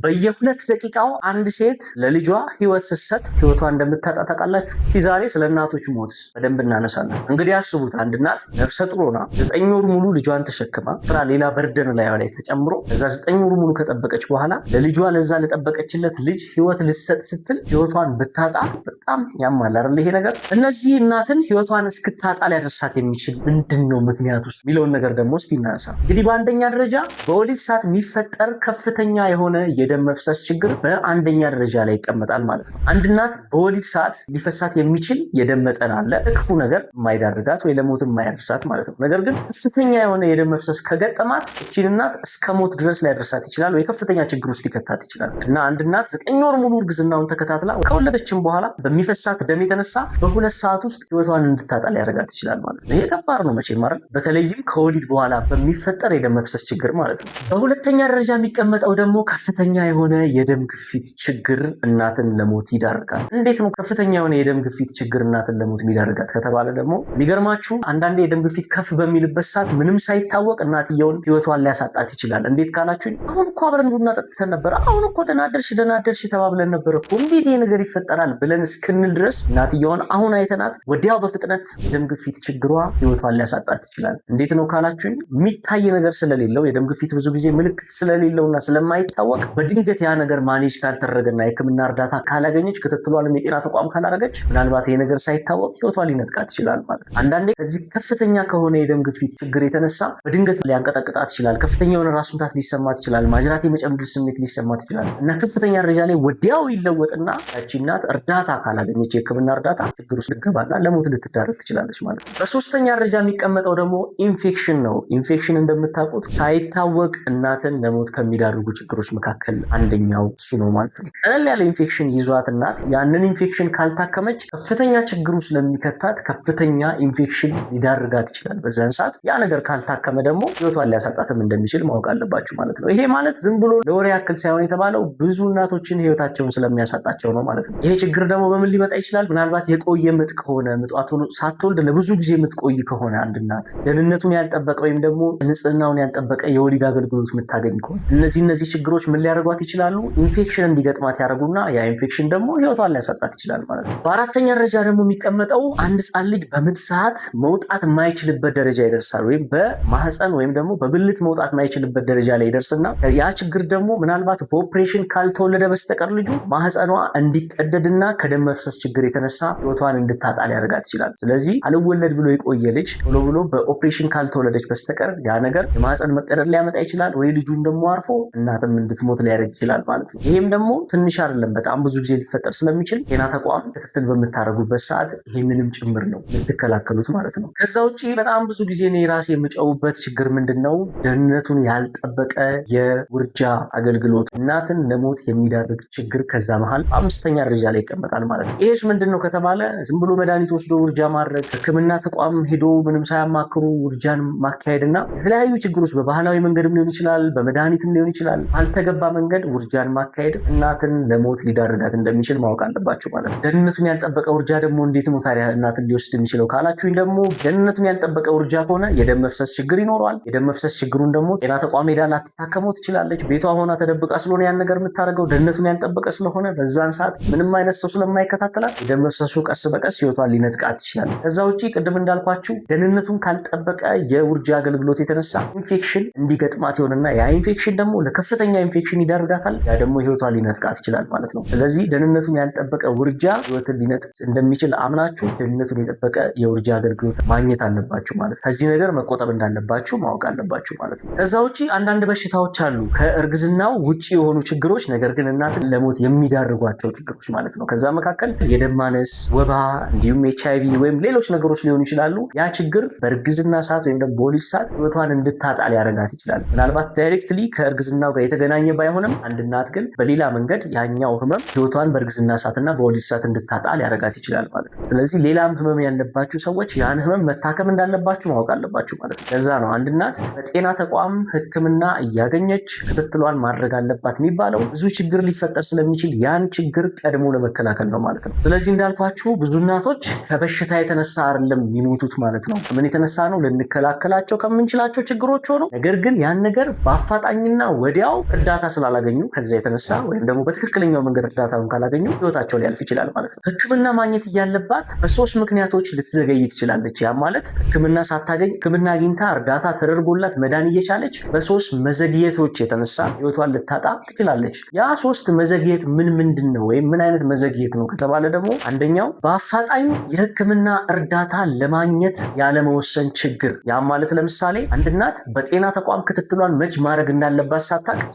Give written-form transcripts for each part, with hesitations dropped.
በየ2 ደቂቃው አንድ ሴት ለልጇ ህይወት ስትሰጥ ህይወቷ እንደምታጣ ታውቃላችሁ? እስቲ ዛሬ ስለ እናቶች ሞት በደንብ እናነሳለን። እንግዲህ አስቡት፣ አንድ እናት ነፍሰ ጡር ሆና 9 ወር ሙሉ ልጇን ተሸክማ ስራ ሌላ በርደን ላይ ተጨምሮ ከዛ 9 ወር ሙሉ ከጠበቀች በኋላ ለልጇ ለዛ ለጠበቀችለት ልጅ ህይወት ልትሰጥ ስትል ህይወቷን ብታጣ በጣም ያማል አይደል? ይሄ ነገር እነዚህ እናትን ህይወቷን እስክታጣ ሊያደርሳት የሚችል ምንድነው ምክንያቱ የሚለውን ነገር ደግሞ እስቲ እናነሳ። እንግዲህ በአንደኛ ደረጃ በወሊድ ሰዓት የሚፈጠር ከፍተኛ የሆነ የደም መፍሰስ ችግር በአንደኛ ደረጃ ላይ ይቀመጣል ማለት ነው። አንድ እናት በወሊድ ሰዓት ሊፈሳት የሚችል የደም መጠን አለ፣ ክፉ ነገር የማይዳርጋት ወይ ለሞት የማያደርሳት ማለት ነው። ነገር ግን ከፍተኛ የሆነ የደም መፍሰስ ከገጠማት እቺን እናት እስከ ሞት ድረስ ሊያደርሳት ይችላል ወይ ከፍተኛ ችግር ውስጥ ሊከታት ይችላል። እና አንድ እናት 9 ወር ሙሉ እርግዝናውን ተከታትላ ከወለደችም በኋላ በሚፈሳት ደም የተነሳ በ2 ሰዓት ውስጥ ህይወቷን እንድታጣ ሊያደርጋት ይችላል ማለት ነው። ይሄ ከባድ ነው መቼም ማለት በተለይም ከወሊድ በኋላ በሚፈጠር የደም መፍሰስ ችግር ማለት ነው። በሁለተኛ ደረጃ የሚቀመጠው ደግሞ ከፍተኛ የሆነ የደም ግፊት ችግር እናትን ለሞት ይዳርጋል። እንዴት ነው ከፍተኛ የሆነ የደም ግፊት ችግር እናትን ለሞት የሚዳርጋት ከተባለ ደግሞ የሚገርማችሁ አንዳንዴ የደም ግፊት ከፍ በሚልበት ሰዓት ምንም ሳይታወቅ እናትየውን ህይወቷን ሊያሳጣት ይችላል። እንዴት ካላችሁኝ አሁን እኮ አብረን ቡና ጠጥተን ነበር፣ አሁን እኮ ደህና አደርሽ ተባብለን ነበር እኮ እንዴት ይሄ ነገር ይፈጠራል ብለን እስክንል ድረስ እናትየውን አሁን አይተናት ወዲያው በፍጥነት የደም ግፊት ችግሯ ህይወቷን ሊያሳጣት ይችላል። እንዴት ነው ካላችሁኝ የሚታይ ነገር ስለሌለው የደም ግፊት ብዙ ጊዜ ምልክት ስለሌለውና ስለማይታወቅ በድንገት ያ ነገር ማኔጅ ካልተደረገና የህክምና እርዳታ ካላገኘች ክትትሏንም የጤና ተቋም ካላረገች ምናልባት ይሄ ነገር ሳይታወቅ ህይወቷን ሊነጥቃት ይችላል ማለት ነው። አንዳንዴ ከዚህ ከፍተኛ ከሆነ የደም ግፊት ችግር የተነሳ በድንገት ሊያንቀጠቅጣት ይችላል። ከፍተኛ የሆነ ራስ ምታት ሊሰማት ይችላል። ማጅራት የመጨምደድ ስሜት ሊሰማት ይችላል እና ከፍተኛ ደረጃ ላይ ወዲያው ይለወጥና ያቺ እናት እርዳታ ካላገኘች የህክምና እርዳታ ችግር ውስጥ ልትገባና ለሞት ልትዳረግ ትችላለች ማለት ነው። በሶስተኛ ደረጃ የሚቀመጠው ደግሞ ኢንፌክሽን ነው። ኢንፌክሽን እንደምታውቁት ሳይታወቅ እናትን ለሞት ከሚዳርጉ ችግሮች መካከል አንደኛው እሱ ነው ማለት ነው። ቀለል ያለ ኢንፌክሽን ይዟት እናት ያንን ኢንፌክሽን ካልታከመች ከፍተኛ ችግሩ ስለሚከታት ከፍተኛ ኢንፌክሽን ሊዳርጋት ይችላል። በዛን ሰዓት ያ ነገር ካልታከመ ደግሞ ህይወቷን ሊያሳጣትም እንደሚችል ማወቅ አለባችሁ ማለት ነው። ይሄ ማለት ዝም ብሎ ለወሬ ያክል ሳይሆን የተባለው ብዙ እናቶችን ህይወታቸውን ስለሚያሳጣቸው ነው ማለት ነው። ይሄ ችግር ደግሞ በምን ሊመጣ ይችላል? ምናልባት የቆየ ምጥ ከሆነ ምጧ ሳትወልድ ለብዙ ጊዜ የምትቆይ ከሆነ አንድ እናት ደህንነቱን ያልጠበቀ ወይም ደግሞ ንጽህናውን ያልጠበቀ የወሊድ አገልግሎት የምታገኝ ከሆነ እነዚህ ችግሮች ምን ሊያደርጓት ይችላሉ? ኢንፌክሽን እንዲገጥማት ያደርጉና ያ ኢንፌክሽን ደግሞ ህይወቷን ሊያሳጣት ይችላል ማለት ነው። በአራተኛ ደረጃ ደግሞ የሚቀመጠው አንድ ህጻን ልጅ በምጥ ሰዓት መውጣት የማይችልበት ደረጃ ይደርሳል። ወይም በማህፀን ወይም ደግሞ በብልት መውጣት የማይችልበት ደረጃ ላይ ይደርስና ያ ችግር ደግሞ ምናልባት በኦፕሬሽን ካልተወለደ በስተቀር ልጁ ማህፀኗ እንዲቀደድና ከደም መፍሰስ ችግር የተነሳ ህይወቷን እንድታጣ ሊያደርጋት ይችላል። ስለዚህ አልወለድ ብሎ የቆየ ልጅ ቶሎ ብሎ በኦፕሬሽን ካልተወለደች በስተቀር ያ ነገር የማህፀን መቀደድ ሊያመጣ ይችላል፣ ወይ ልጁን ደግሞ አርፎ እናትም እንድትሞት ሊያደርግ ይችላል ማለት ነው። ይሄም ደግሞ ትንሽ አይደለም፣ በጣም ብዙ ጊዜ ሊፈጠር ስለሚችል ጤና ተቋም ክትትል በምታደርጉበት ሰዓት ይህንንም ጭምር ነው የምትከላከሉት ማለት ነው። ከዛ ውጭ በጣም ብዙ ጊዜ እኔ ራሴ የምጨውበት ችግር ምንድነው? ደህንነቱን ያልጠበቀ የውርጃ አገልግሎት እናትን ለሞት የሚዳርግ ችግር ከዛ መሃል በአምስተኛ ደረጃ ላይ ይቀመጣል ማለት ነው። ይሄስ ምንድነው ከተባለ ዝም ብሎ መድኃኒት ወስዶ ውርጃ ማድረግ፣ ህክምና ተቋም ሄዶ ምንም ሳያማክሩ ውርጃን ማካሄድና የተለያዩ ችግሮች በባህላዊ መንገድም ሊሆን ይችላል፣ በመድኃኒትም ሊሆን ይችላል፣ ባልተገባ መንገድ ውርጃን ማካሄድ እናትን ለሞት ሊዳርጋት እንደሚችል ማወቅ አለባችሁ ማለት ነው። ደህንነቱን ያልጠበቀ ውርጃ ደግሞ እንዴት ነው ታዲያ እናትን ሊወስድ የሚችለው ካላችሁኝ ደግሞ ደህንነቱን ያልጠበቀ ውርጃ ከሆነ የደም መፍሰስ ችግር ይኖረዋል። የደም መፍሰስ ችግሩን ደግሞ ጤና ተቋም ሄዳ ላትታከመው ትችላለች። ቤቷ ሆና ተደብቃ ስለሆነ ያን ነገር የምታደርገው ደህንነቱን ያልጠበቀ ስለሆነ በዛን ሰዓት ምንም አይነት ሰው ስለማይከታተላት የደም መፍሰሱ ቀስ በቀስ ህይወቷን ሊነጥቃት ይችላል። ከዛ ውጭ ቅድም እንዳልኳችሁ ደህንነቱን ካልጠበቀ የውርጃ አገልግሎት የተነሳ ኢንፌክሽን እንዲገጥማት ይሆንና ያ ኢንፌክሽን ደግሞ ለከፍተኛ ኢንፌክሽን ይዳርጋታል። ያ ደግሞ ህይወቷን ሊነጥቃት ይችላል ማለት ነው። ስለዚህ ደህንነቱን ያልጠበቀ ውርጃ ህይወትን ሊነጥቅ እንደሚችል አምናችሁ ደህንነቱን የጠበቀ የውርጃ አገልግሎት ማግኘት አለባችሁ ማለት ነው። ከዚህ ነገር መቆጠብ እንዳለባችሁ ማወቅ አለባችሁ ማለት ነው። ከዛ ውጭ አንዳንድ በሽታዎች አሉ ከእርግዝናው ውጭ የሆኑ ችግሮች ነገር ግን እናትን ለሞት የሚዳርጓቸው ችግሮች ማለት ነው። ከዛ መካከል የደም ማነስ፣ ወባ እንዲሁም HIV ወይም ሌሎች ነገሮች ሊሆኑ ይችላሉ። ያ ችግር በእርግዝና ሰዓት ወይም ደግሞ በወሊድ ሰዓት ህይወቷን እንድታጣ ሊያደርጋት ይችላል። ምናልባት ዳይሬክትሊ ከእርግዝናው ጋር የተገናኘ ባይሆንም አንድ እናት ግን በሌላ መንገድ ያኛው ህመም ህይወቷን በእርግዝና ሰዓትና በወሊድ ሰዓት እንድታጣ ሊያደርጋት ይችላል ማለት ነው። ስለዚህ ሌላም ህመም ያለባችሁ ሰዎች ያን ህመም መታከም እንዳለባችሁ ማወቅ አለባችሁ ማለት ነው። ከዛ ነው አንድ እናት በጤና ተቋም ህክምና እያገኘች ክትትሏን ማድረግ አለባት የሚባለው። ብዙ ችግር ሊፈጠር ስለሚችል ያን ችግር ቀድሞ ለመከላከል ነው ማለት ነው። ስለዚህ እንዳልኳችሁ ብዙ እናቶች ከበሽታ የተነሳ አይደለም የሚሞቱት ማለት ነው። ከምን የተነሳ ነው? ልንከላከላቸው ከምንችላቸው ችግሮች ሆኖ ነገር ግን ያን ነገር በአፋጣኝና ወዲያው እርዳታ ስላላ ካላገኙ ከዛ የተነሳ ወይም ደግሞ በትክክለኛው መንገድ እርዳታውን ካላገኙ ህይወታቸው ሊያልፍ ይችላል ማለት ነው። ህክምና ማግኘት እያለባት በሶስት ምክንያቶች ልትዘገይ ትችላለች። ያ ማለት ህክምና ሳታገኝ ህክምና አግኝታ እርዳታ ተደርጎላት መዳን እየቻለች በሶስት መዘግየቶች የተነሳ ህይወቷን ልታጣ ትችላለች። ያ ሶስት መዘግየት ምንድን ነው ወይም ምን አይነት መዘግየት ነው ከተባለ ደግሞ አንደኛው በአፋጣኝ የህክምና እርዳታ ለማግኘት ያለመወሰን ችግር። ያ ማለት ለምሳሌ አንድ እናት በጤና ተቋም ክትትሏን መች ማድረግ እንዳለባት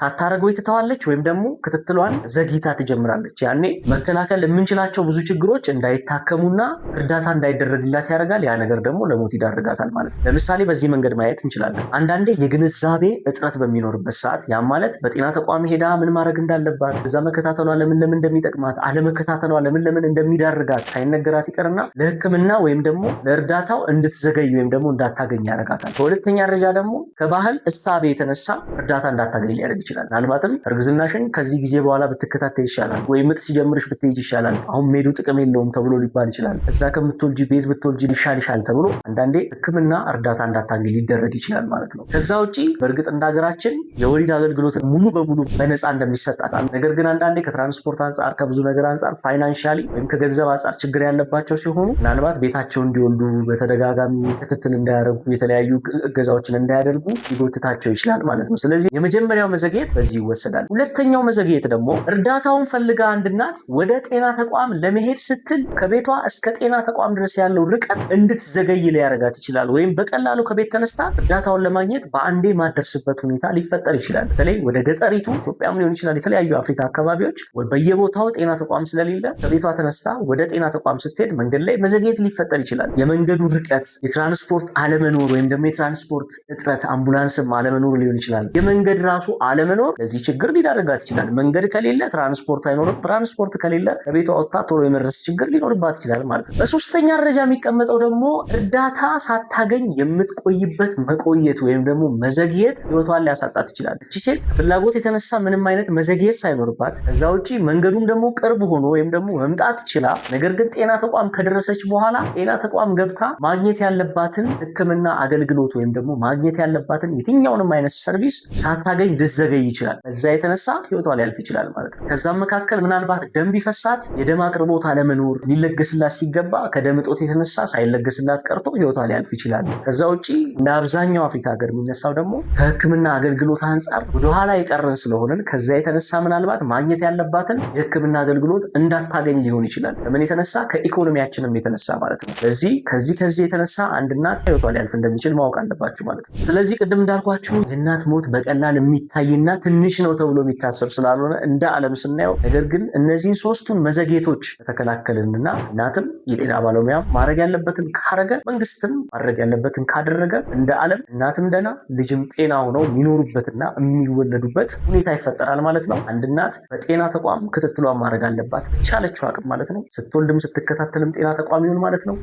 ሳታረገው ትተዋለች ወይም ደግሞ ክትትሏን ዘግይታ ትጀምራለች። ያኔ መከላከል የምንችላቸው ብዙ ችግሮች እንዳይታከሙና እርዳታ እንዳይደረግላት ያደርጋል። ያ ነገር ደግሞ ለሞት ይዳርጋታል ማለት ነው። ለምሳሌ በዚህ መንገድ ማየት እንችላለን። አንዳንዴ የግንዛቤ እጥረት በሚኖርበት ሰዓት ያ ማለት በጤና ተቋም ሄዳ ምን ማድረግ እንዳለባት እዛ መከታተሏ ለምን እንደሚጠቅማት አለመከታተሏ ለምን እንደሚዳርጋት ሳይነገራት ይቀርና ለህክምና ወይም ደግሞ ለእርዳታው እንድትዘገይ ወይም ደግሞ እንዳታገኝ ያደርጋታል። በሁለተኛ ደረጃ ደግሞ ከባህል እሳቤ የተነሳ እርዳታ እንዳታገኝ ሊያደርግ ይችላል። ምናልባትም እርግዝናሽን ከዚህ ጊዜ በኋላ ብትከታተል ይሻላል ወይ ምጥ ሲጀምርሽ ብትሄጂ ይሻላል፣ አሁን ሜዱ ጥቅም የለውም ተብሎ ሊባል ይችላል። እዛ ከምትወልጂ ቤት ብትወልጂ ይሻልሻል ተብሎ አንዳንዴ ህክምና እርዳታ እንዳታገኝ ሊደረግ ይችላል ማለት ነው። ከዛ ውጪ በእርግጥ እንደ ሀገራችን የወሊድ አገልግሎት ሙሉ በሙሉ በነፃ እንደሚሰጣል። ነገር ግን አንዳንዴ ከትራንስፖርት አንጻር ከብዙ ነገር አንጻር ፋይናንሻሊ ወይም ከገንዘብ አንጻር ችግር ያለባቸው ሲሆኑ ምናልባት ቤታቸው እንዲወልዱ በተደጋጋሚ ክትትል እንዳያደርጉ የተለያዩ እገዛዎችን እንዳያደርጉ ሊጎትታቸው ይችላል ማለት ነው። ስለዚህ የመጀመሪያው መዘግየት በዚህ ይወሰዳል። ሁለተኛው መዘግየት ደግሞ እርዳታውን ፈልጋ አንድ እናት ወደ ጤና ተቋም ለመሄድ ስትል ከቤቷ እስከ ጤና ተቋም ድረስ ያለው ርቀት እንድትዘገይ ሊያደርጋት ይችላል። ወይም በቀላሉ ከቤት ተነስታ እርዳታውን ለማግኘት በአንዴ ማደርስበት ሁኔታ ሊፈጠር ይችላል። በተለይ ወደ ገጠሪቱ ኢትዮጵያም ሊሆን ይችላል የተለያዩ አፍሪካ አካባቢዎች በየቦታው ጤና ተቋም ስለሌለ ከቤቷ ተነስታ ወደ ጤና ተቋም ስትሄድ መንገድ ላይ መዘግየት ሊፈጠር ይችላል። የመንገዱ ርቀት፣ የትራንስፖርት አለመኖር ወይም ደግሞ የትራንስፖርት እጥረት፣ አምቡላንስም አለመኖር ሊሆን ይችላል። የመንገድ ራሱ አለመኖር ለዚህ ችግር ሊዳርጋት ይችላል። መንገድ ከሌለ ትራንስፖርት አይኖርም። ትራንስፖርት ከሌለ ከቤቷ ወጥታ ቶሎ የመድረስ ችግር ሊኖርባት ይችላል ማለት ነው። በሶስተኛ ደረጃ የሚቀመጠው ደግሞ እርዳታ ሳታገኝ የምትቆይበት መቆየት ወይም ደግሞ መዘግየት ህይወቷን ሊያሳጣት ይችላል። እቺ ሴት ፍላጎት የተነሳ ምንም አይነት መዘግየት ሳይኖርባት ከዛ ውጪ መንገዱም ደግሞ ቅርብ ሆኖ ወይም ደግሞ መምጣት ችላ፣ ነገር ግን ጤና ተቋም ከደረሰች በኋላ ጤና ተቋም ገብታ ማግኘት ያለባትን ህክምና አገልግሎት ወይም ደግሞ ማግኘት ያለባትን የትኛውንም አይነት ሰርቪስ ሳታገኝ ልዘገይ ይችላል። ከዛ የተነሳ ህይወቷ ሊያልፍ ይችላል ማለት ነው። ከዛም መካከል ምናልባት ደም ቢፈሳት የደም አቅርቦት አለመኖር፣ ሊለገስላት ሲገባ ከደም እጦት የተነሳ ሳይለገስላት ቀርቶ ህይወቷ ሊያልፍ ይችላል። ከዛ ውጪ እንደ አብዛኛው አፍሪካ ሀገር የሚነሳው ደግሞ ከህክምና አገልግሎት አንጻር ወደኋላ የቀረን ስለሆነን ከዛ የተነሳ ምናልባት ማግኘት ያለባትን የህክምና አገልግሎት እንዳታገኝ ሊሆን ይችላል። ከምን የተነሳ? ከኢኮኖሚያችንም የተነሳ ማለት ነው። ስለዚህ ከዚህ የተነሳ አንድ እናት ህይወቷ ሊያልፍ እንደሚችል ማወቅ አለባችሁ ማለት ነው። ስለዚህ ቅድም እንዳልኳችሁ የእናት ሞት በቀላል የሚታይና ትንሽ ነው ተብሎ የሚታሰብ ስላልሆነ እንደ ዓለም ስናየው፣ ነገር ግን እነዚህን ሶስቱን መዘግየቶች ከተከላከልንና እናትም የጤና ባለሙያ ማድረግ ያለበትን ካረገ፣ መንግስትም ማድረግ ያለበትን ካደረገ እንደ ዓለም እናትም ደና ልጅም ጤና ሆነው የሚኖሩበትና የሚወለዱበት ሁኔታ ይፈጠራል ማለት ነው። አንድ እናት በጤና ተቋም ክትትሏን ማድረግ አለባት በቻለችው አቅም ማለት ነው። ስትወልድም ስትከታተልም ጤና ተቋም ይሁን ማለት ነው።